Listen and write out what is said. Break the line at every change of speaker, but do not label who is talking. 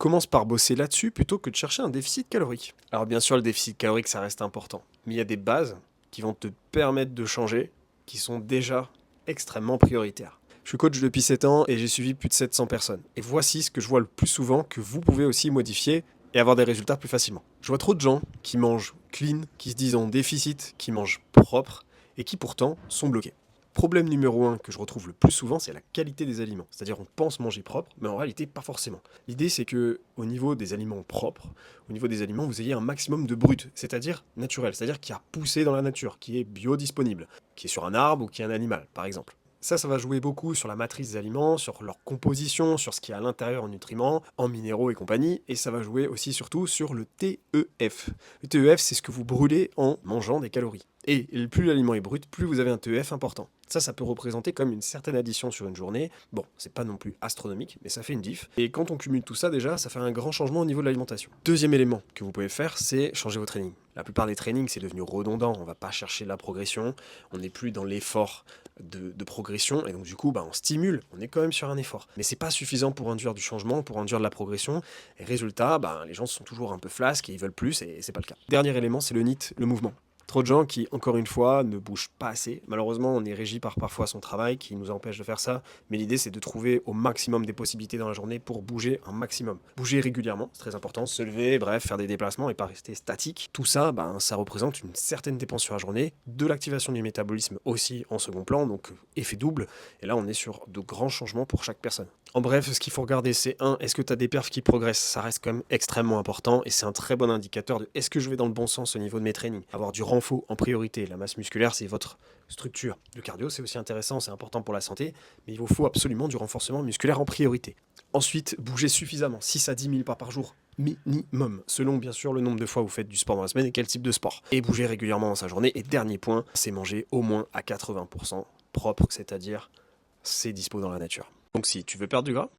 commence par bosser là-dessus plutôt que de chercher un déficit calorique. Alors bien sûr, le déficit calorique, ça reste important, mais il y a des bases qui vont te permettre de changer, qui sont déjà extrêmement prioritaires. Je suis coach depuis 7 ans et j'ai suivi plus de 700 personnes. Et voici ce que je vois le plus souvent que vous pouvez aussi modifier et avoir des résultats plus facilement. Je vois trop de gens qui mangent clean, qui se disent en déficit, qui mangent propre et qui pourtant sont bloqués. Problème numéro 1 que je retrouve le plus souvent, c'est la qualité des aliments. C'est-à-dire on pense manger propre, mais en réalité pas forcément. L'idée c'est que au niveau des aliments propres, au niveau des aliments, vous ayez un maximum de brut, c'est-à-dire naturel, c'est-à-dire qui a poussé dans la nature, qui est biodisponible, qui est sur un arbre ou qui est un animal par exemple. Ça va jouer beaucoup sur la matrice des aliments, sur leur composition, sur ce qu'il y a à l'intérieur en nutriments, en minéraux et compagnie, et ça va jouer aussi surtout sur le TEF. Le TEF, c'est ce que vous brûlez en mangeant des calories. Et plus l'aliment est brut, plus vous avez un TEF important. Ça peut représenter comme une certaine addition sur une journée. Bon, c'est pas non plus astronomique, mais ça fait une diff. Et quand on cumule tout ça déjà, ça fait un grand changement au niveau de l'alimentation. Deuxième élément que vous pouvez faire, c'est changer vos trainings. La plupart des trainings, c'est devenu redondant. On va pas chercher la progression. On n'est plus dans l'effort de progression. Et donc du coup, on stimule. On est quand même sur un effort. Mais c'est pas suffisant pour induire du changement, pour induire de la progression. Et résultat, les gens sont toujours un peu flasques et ils veulent plus et c'est pas le cas. Dernier élément, c'est le NEAT, le mouvement. Trop de gens qui, encore une fois, ne bougent pas assez. Malheureusement, on est régi par parfois son travail qui nous empêche de faire ça. Mais l'idée, c'est de trouver au maximum des possibilités dans la journée pour bouger un maximum. Bouger régulièrement, c'est très important. Se lever, bref, faire des déplacements et pas rester statique. Tout ça, ça représente une certaine dépense sur la journée. De l'activation du métabolisme aussi en second plan, donc effet double. Et là, on est sur de grands changements pour chaque personne. En bref, ce qu'il faut regarder, c'est est-ce que tu as des perfs qui progressent? Ça reste quand même extrêmement important et c'est un très bon indicateur de est-ce que je vais dans le bon sens au niveau de mes trainings. Avoir du renfort en priorité. La masse musculaire, c'est votre structure. Le cardio, c'est aussi intéressant, c'est important pour la santé, mais il vous faut absolument du renforcement musculaire en priorité. Ensuite, bougez suffisamment, 6 à 10 000 pas par jour, minimum, selon bien sûr le nombre de fois où vous faites du sport dans la semaine et quel type de sport. Et bougez régulièrement dans sa journée. Et dernier point, c'est manger au moins à 80% propre, c'est-à-dire c'est dispo dans la nature. Donc si tu veux perdre du gras,